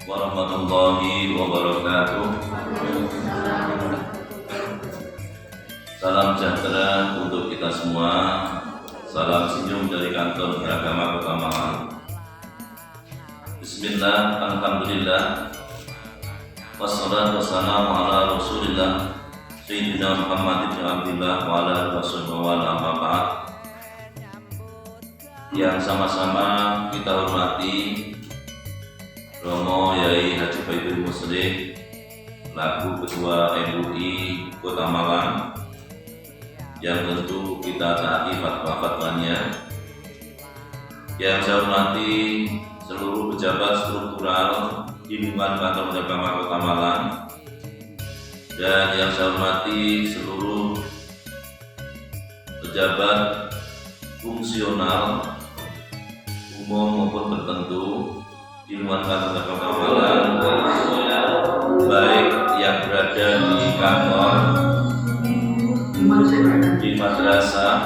warahmatullahi wabarakatuh. Salam sejahtera untuk kita semua. Salam senyum dari kantor beragama Kota Malang. Bismillah, alhamdulillah, wassalatu wassalamu ala rasulillah Sayyidina Muhammad ibn Abdillah wa ala rasulullah wa ala amma ba'd. Yang sama-sama kita hormati Romo Yai Haji Baidul Muslim laku Ketua MUI Kota Malang, yang tentu kita taati fatwa-fatwanya. Yang saya hormati seluruh pejabat struktural di lingkungan kantor beragama Kota Malang, dan yang saya hormati seluruh pejabat fungsional umum maupun tertentu di lingkungan kantor Kota Malang, baik yang berada di kantor, di madrasah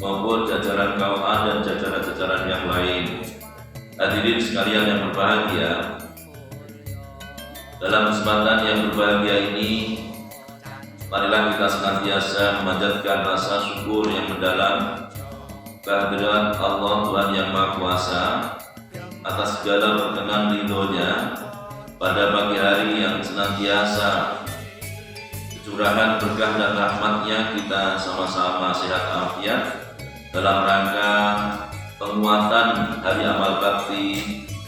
maupun jajaran KUA dan jajaran-jajaran yang lain. Hadirin sekalian yang berbahagia, dalam kesempatan yang berbahagia ini, marilah kita senantiasa memanjatkan rasa syukur yang mendalam kehadirat Allah Tuhan Yang Maha Kuasa atas segala perkenan ridho-Nya pada pagi hari yang senantiasa curahan berkah dan rahmat-Nya kita sama-sama sehat afiat dalam rangka penguatan Hari Amal Bakti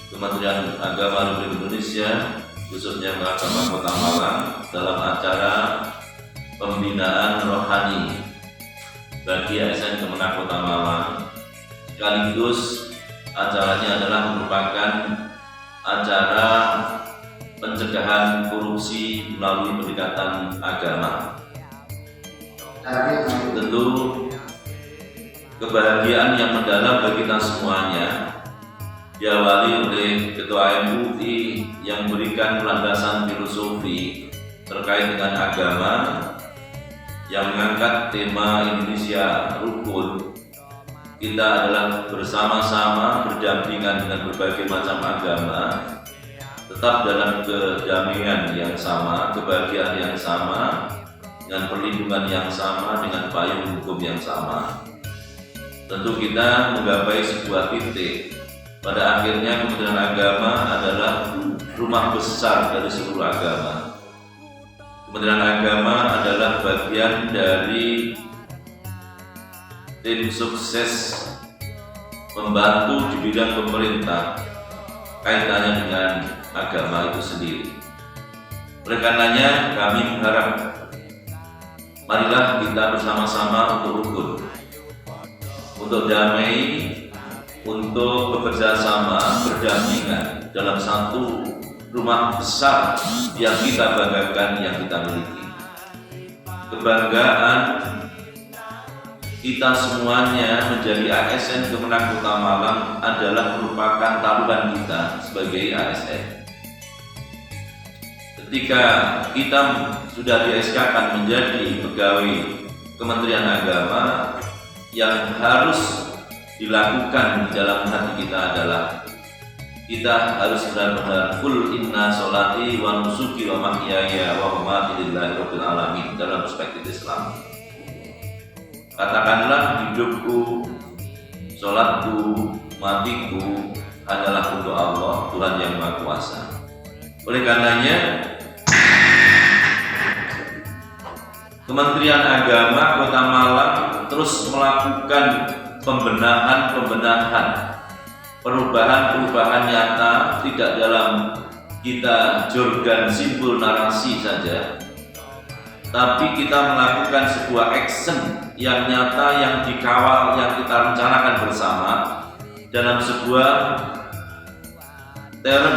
Kementerian Agama Republik Indonesia, khususnya Mahkamah Kota Malang, dalam acara pembinaan rohani bagi ASN Kemenang Kota Malang. Sekaligus acaranya adalah merupakan acara pencegahan korupsi melalui pendekatan agama. Tentu kebahagiaan yang mendalam bagi kita semuanya diawali oleh Ketua MUI yang memberikan landasan filosofi terkait dengan agama, yang mengangkat tema Indonesia Rukun. Kita adalah bersama-sama berdampingan dengan berbagai macam agama, tetap dalam kedamaian yang sama, kebahagiaan yang sama, dengan perlindungan yang sama, dengan payung hukum yang sama. Tentu kita menggapai sebuah titik. Pada akhirnya Kementerian Agama adalah rumah besar dari seluruh agama. Kementerian Agama adalah bagian dari tim sukses membantu di bidang pemerintah kaitannya dengan agama itu sendiri. Oleh karenanya kami mengharap, marilah kita bersama-sama untuk rukun, untuk damai, untuk bekerja sama, berdampingan dalam satu rumah besar yang kita banggakan, yang kita miliki. Kebanggaan kita semuanya menjadi ASN Kemenang Kota Malang adalah merupakan taruhan kita sebagai ASN. Ketika kita sudah di-SK-kan menjadi pegawai Kementerian Agama, yang harus dilakukan di dalam hati kita adalah kita harus benar-benar full inna sholati wa nusuki wa mahyaya wa mamati lillahi rabbil alamin dalam perspektif Islam. Katakanlah, hidupku, sholatku, matiku hanyalah untuk Allah, Tuhan Yang Maha Kuasa. Oleh karenanya Kementerian Agama Kota Malang terus melakukan pembenahan, perubahan nyata, tidak dalam kita jorgan simbol narasi saja, tapi kita melakukan sebuah action yang nyata, yang dikawal, yang kita rencanakan bersama dalam sebuah term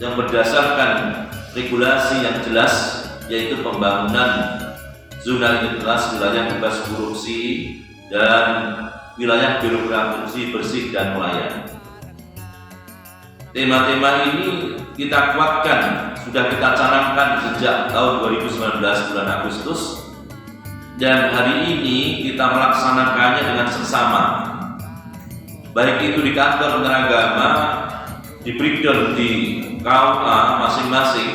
yang berdasarkan regulasi yang jelas, yaitu pembangunan zona integritas, wilayah bebas korupsi, dan wilayah birokrasi bersih dan melayani. Tema-tema ini kita kuatkan, sudah kita canangkan sejak tahun 2019 bulan Agustus, dan hari ini kita melaksanakannya dengan seksama, baik itu di kantor Kementerian Agama di breakdown di KUA masing-masing,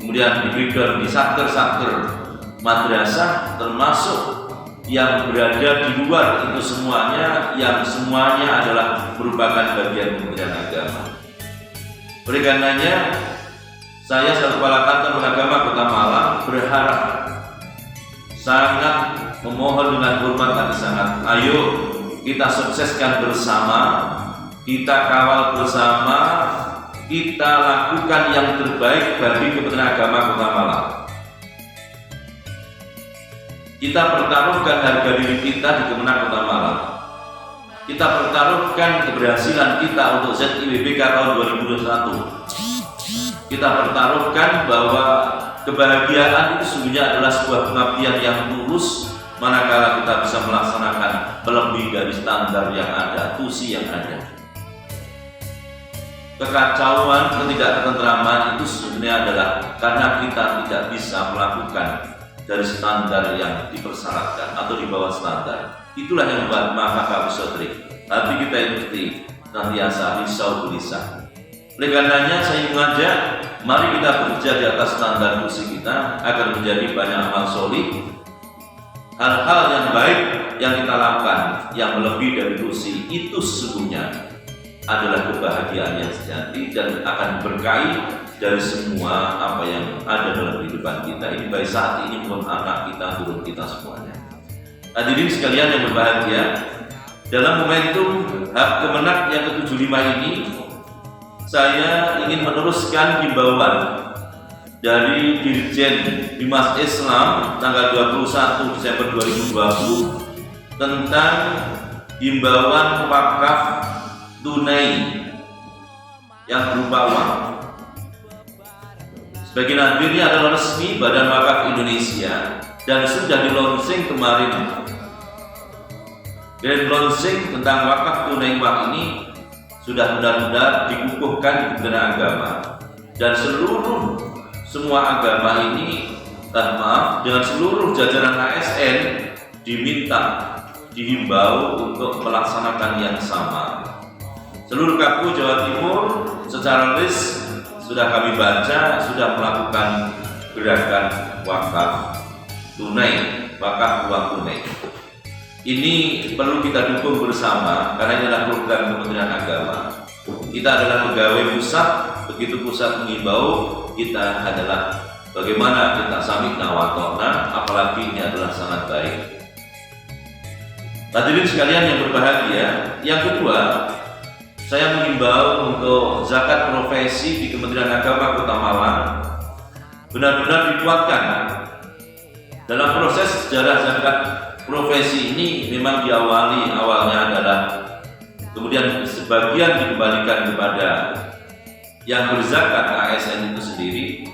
kemudian di breakdown di satker-satker madrasah, termasuk yang berada di luar itu semuanya, yang semuanya adalah merupakan bagian Kementerian Agama. Oleh karenanya, saya selaku Kepala Kantor Agama Kota Malang berharap, sangat memohon dengan hormat dan sangat, ayo kita sukseskan bersama, kita kawal bersama, kita lakukan yang terbaik bagi Kementerian Agama Kota Malang. Kita pertaruhkan harga diri kita di Kemenang Kota Malang. Kita pertaruhkan keberhasilan kita untuk ZIWBK tahun 2021. Kita pertaruhkan bahwa kebahagiaan itu sesungguhnya adalah sebuah pengabdian yang tulus manakala kita bisa melaksanakan melebihi dari standar yang ada, tusi yang ada. Kekacauan, ketidaktentraman itu sebenarnya adalah karena kita tidak bisa melakukan dari standar yang dipersyaratkan atau di bawah standar. Itulah yang membuat maka Sotri hati kita itu nantiasa risau gelisah. Oleh karenanya saya mengajak, mari kita bekerja di atas standar tusi kita agar menjadi banyak amal solih. Hal-hal yang baik yang kita lakukan yang melebihi dari tusi itu sesungguhnya adalah kebahagiaan yang sejati dan akan berkahi dari semua apa yang ada dalam kehidupan kita ini, baik saat ini maupun anak kita, turun kita semuanya. Hadirin sekalian yang berbahagia, dalam momentum HAB Kemenak yang ke-75 ini, saya ingin meneruskan himbauan dari Dirjen Bimas Islam tanggal 21 Desember 2020 tentang himbauan wakaf tunai yang berupa uang. Sebagian hadirnya adalah resmi Badan Wakaf Indonesia dan sudah di-launching kemarin. Grand launching tentang wakaf tunai uang ini sudah benar-benar dikukuhkan di Kementerian Agama, dan semua agama ini, dengan seluruh jajaran ASN dihimbau untuk melaksanakan yang sama. Seluruh KPU Jawa Timur secara list sudah kami baca, sudah melakukan gerakan wakaf tunai, wakaf uang tunai. Ini perlu kita dukung bersama karena ini adalah program Kementerian Agama. Kita adalah pegawai pusat, begitu pusat mengimbau, kita adalah bagaimana kita samikna wa ta'na, apalagi ini adalah sangat baik. Hadirin sekalian yang berbahagia, yang kedua, saya mengimbau untuk zakat profesi di Kementerian Agama Kota Malang benar-benar dikuatkan. Dalam proses sejarah zakat profesi ini memang awalnya adalah kemudian sebagian dikembalikan kepada yang berzakat ASN itu sendiri,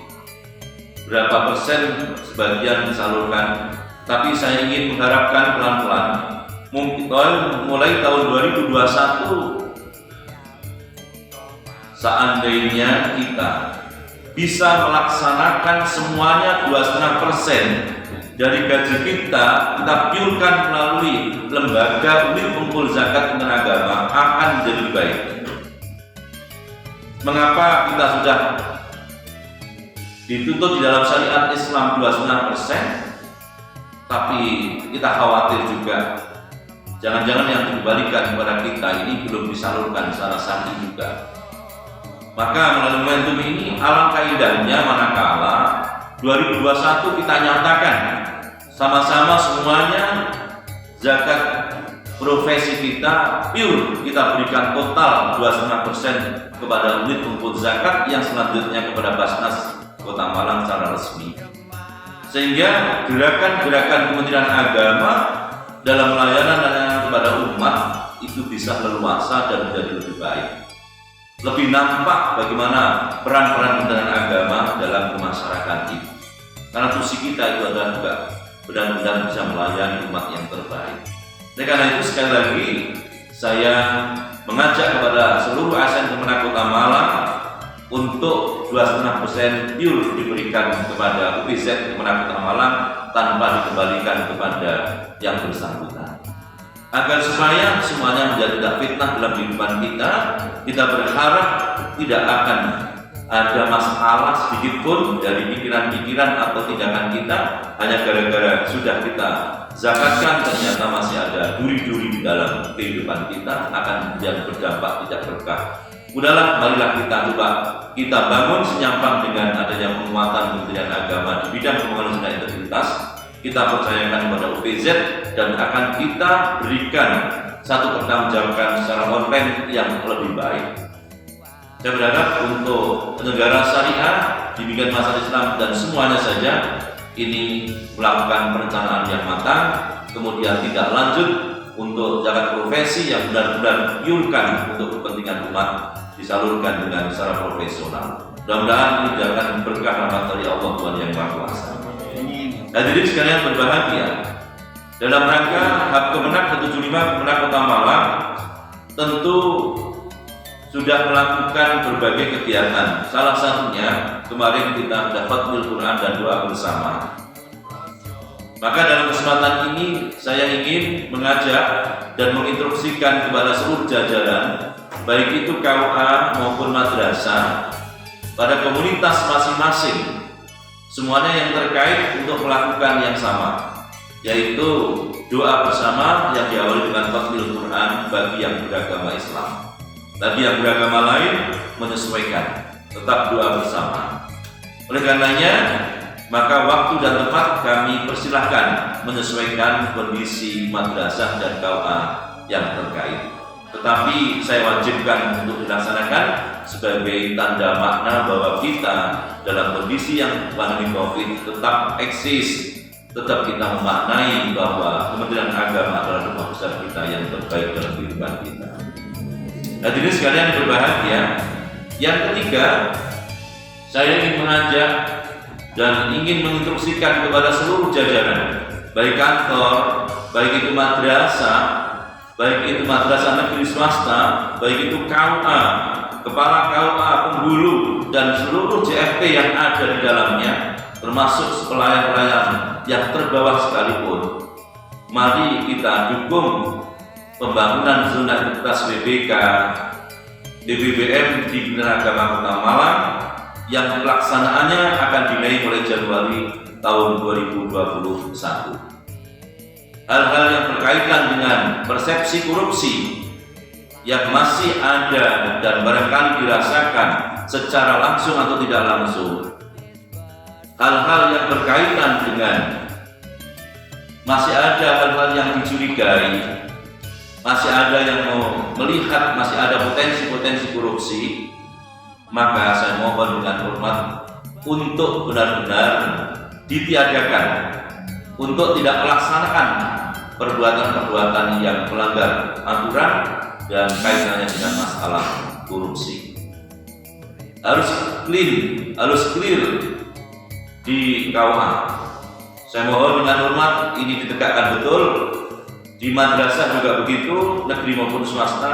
berapa persen sebagian disalurkan, tapi saya ingin mengharapkan pelan-pelan mungkin mulai tahun 2021 seandainya kita bisa melaksanakan semuanya 2,5% dari gaji kita piurkan melalui lembaga unit kumpul zakat Kementerian Agama akan menjadi lebih baik. Mengapa kita sudah dituntut di dalam syariat Islam 2,5%, tapi kita khawatir juga jangan-jangan yang dikembalikan kepada kita ini belum disalurkan secara sahih juga. Maka melalui momentum ini alangkah indahnya manakala 2021 kita nyatakan sama-sama semuanya zakat profesi kita pure, kita berikan total 2,5% kepada unit kumpul zakat yang selanjutnya kepada Basnas Kota Malang secara resmi, sehingga gerakan-gerakan Kementerian Agama dalam layanan kepada umat itu bisa leluasa dan menjadi lebih baik, lebih nampak bagaimana peran-peran Kementerian Agama dalam kemasyarakatan itu. Karena tusi kita itu adalah juga benar-benar bisa melayani umat yang terbaik. Oleh karena itu sekali lagi saya mengajak kepada seluruh ASN Kemenang Kota Malang untuk 2,5% pure diberikan kepada UPZ Kemenang Kota Malang tanpa dikembalikan kepada yang bersangkutan. agar supaya semuanya menjadi tidak fitnah dalam kehidupan kita. Kita berharap tidak akan ada masalah sedikit pun dari pikiran-pikiran atau tindakan kita hanya gara-gara sudah kita zakatkan ternyata masih ada duri-duri di dalam kehidupan kita, akan menjadi berdampak tidak berkah. Udahlah, marilah kita coba kita bangun senyampang dengan adanya penguatan Kementerian Agama di bidang pembangunan zona integritas. Kita percayakan kepada UPZ dan akan kita berikan satu pertanggungjawaban secara online yang lebih baik. Saya berharap untuk negara syariah, dibimbingan masyarakat Islam dan semuanya saja ini melakukan perencanaan yang matang, kemudian tidak lanjut untuk jalan profesi yang benar-benar piurkan untuk kepentingan umat disalurkan dengan secara profesional. Mudah-mudahan ini akan berkah rahmat dari Allah Tuhan yang Maha Kuasa. Hadirin sekalian berbahagia, dalam rangka HUT Kemenak ke-75 Kemenak Kota Malang tentu sudah melakukan berbagai kegiatan. Salah satunya kemarin kita dapat khatmul Quran dan doa bersama. Maka dalam kesempatan ini saya ingin mengajak dan menginstruksikan kepada seluruh jajaran, baik itu KUA maupun madrasah, pada komunitas masing-masing, semuanya yang terkait untuk melakukan yang sama, yaitu doa bersama yang diawali dengan khatmul Quran bagi yang beragama Islam. Bagi yang beragama lain menyesuaikan, tetap doa bersama. Oleh karenanya, maka waktu dan tempat kami persilahkan menyesuaikan kondisi madrasah dan KUA yang terkait. Tetapi saya wajibkan untuk dilaksanakan sebagai tanda makna bahwa kita dalam kondisi yang pandemi COVID tetap eksis, tetap kita memaknai bahwa Kementerian Agama adalah rumah besar kita yang terbaik dalam kehidupan kita. Hadirin sekalian berbahagia, yang ketiga, saya ingin mengajak dan ingin menginstruksikan kepada seluruh jajaran, baik kantor, baik itu madrasah, baik itu madrasah negeri swasta, baik itu KUA, kepala KUA, penghulu, dan seluruh JFT yang ada di dalamnya, termasuk pelayan-pelayan yang terbawah sekalipun. Mari kita dukung pembangunan zona integritas WBK DPBM di Kementerian Agama Kota Malang yang pelaksanaannya akan dimulai mulai Januari tahun 2021. Hal-hal yang berkaitan dengan persepsi korupsi yang masih ada dan barangkali dirasakan secara langsung atau tidak langsung, hal-hal yang berkaitan dengan masih ada hal-hal yang dicurigai, masih ada yang mau melihat masih ada potensi-potensi korupsi, maka saya mohon dengan hormat untuk benar-benar ditiadakan, untuk tidak melaksanakan perbuatan-perbuatan yang melanggar aturan dan kaitannya dengan masalah korupsi. Harus clear di KUA. Saya mohon dengan hormat ini ditegakkan betul. Di madrasah juga begitu, negeri maupun swasta,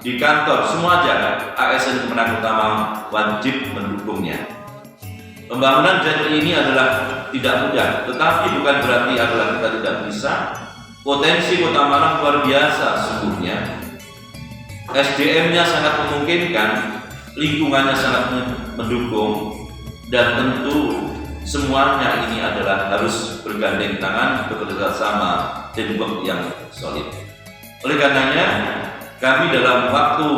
di kantor semua jalan ASN Kemenang Utama wajib mendukungnya. Pembangunan JNI ini adalah tidak mudah, tetapi bukan berarti adalah kita tidak bisa. Potensi Kota Malang luar biasa sungguhnya. SDM-nya sangat memungkinkan, lingkungannya sangat mendukung, dan tentu semuanya ini adalah harus bergandeng tangan, bekerja sama, teamwork yang solid. Oleh karenanya, kami dalam waktu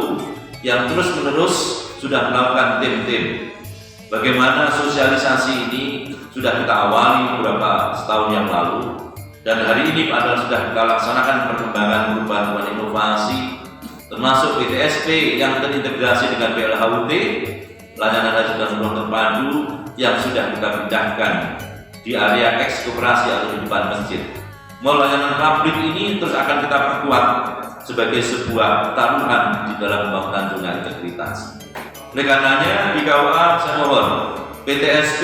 yang terus-menerus sudah melakukan tim-tim. Bagaimana sosialisasi ini sudah kita awali beberapa setahun yang lalu, dan hari ini padahal sudah kita laksanakan perkembangan perubahan inovasi, termasuk PTSP yang terintegrasi dengan PLHUT, pelayanan haji dan umroh terpadu yang sudah kita pindahkan di area eks-koperasi atau di depan masjid. Layanan publik ini terus akan kita perkuat sebagai sebuah taruhan di dalam pembangunan zona integritas. Oleh karenanya di KUA saya mohon PTSP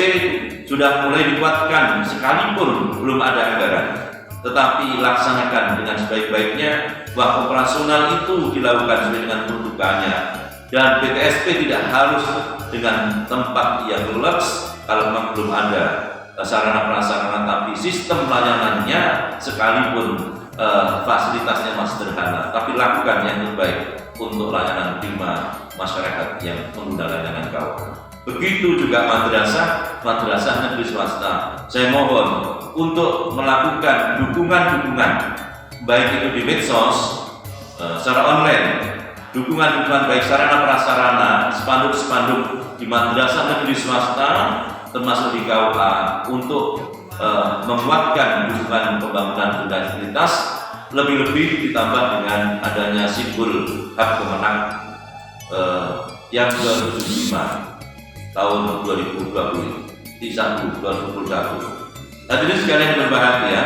sudah mulai dikuatkan sekalipun belum ada anggaran, tetapi laksanakan dengan sebaik-baiknya bahwa operasional itu dilakukan sesuai dengan peruntukannya, dan PTSP tidak harus dengan tempat yang luas kalau memang belum ada sarana prasarana, tapi sistem layanannya sekalipun fasilitasnya masih sederhana, tapi lakukan yang terbaik untuk layanan prima masyarakat yang pengguna layanan KUA. Begitu juga madrasah negeri swasta. Saya mohon untuk melakukan dukungan baik itu di medsos, secara online, dukungan baik sarana prasarana, spanduk di madrasah negeri swasta termasuk di KUA untuk menguatkan dukungan pembangunan universitas, lebih-lebih ditambah dengan adanya simbol hak kemenang yang ke-75 tahun 2021. Hadirin sekalian yang berbahagia,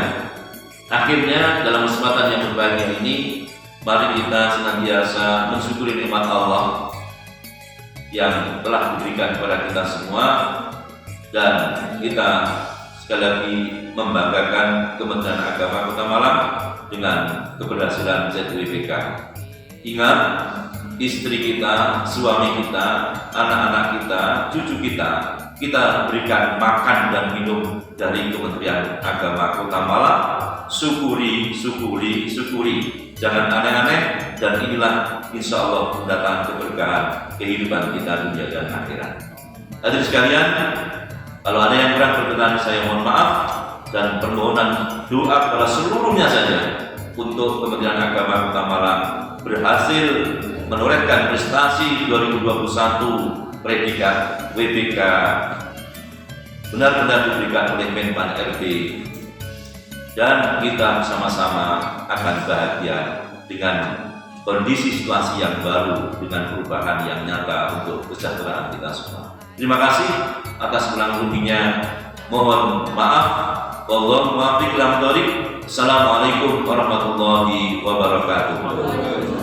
akhirnya dalam kesempatan yang berbahagia ini, mari kita senantiasa mensyukuri nikmat Allah yang telah diberikan kepada kita semua, dan kita sekali lagi membanggakan Kementerian Agama Kota Malang dengan keberhasilan ZWBK. Ingat, istri kita, suami kita, anak-anak kita, cucu kita berikan makan dan minum dari Kementerian Agama Kota Malang. Syukuri. Jangan aneh-aneh, dan inilah insya Allah mendatangkan keberkahan kehidupan kita dunia dan akhirat. Hadirin sekalian, kalau ada yang kurang berkenan, saya mohon maaf, dan permohonan doa kepada seluruhnya saja untuk Kementerian Agama Kota Malang berhasil menorehkan prestasi 2021 predikat WBK benar-benar diberikan oleh Menpan RB, dan kita sama-sama akan bahagia dengan kondisi situasi yang baru, dengan perubahan yang nyata untuk kesejahteraan kita semua. Terima kasih atas kurang lebihnya. Mohon maaf. Wallahu muwaffiq ila thoriq. Assalamualaikum warahmatullahi wabarakatuh.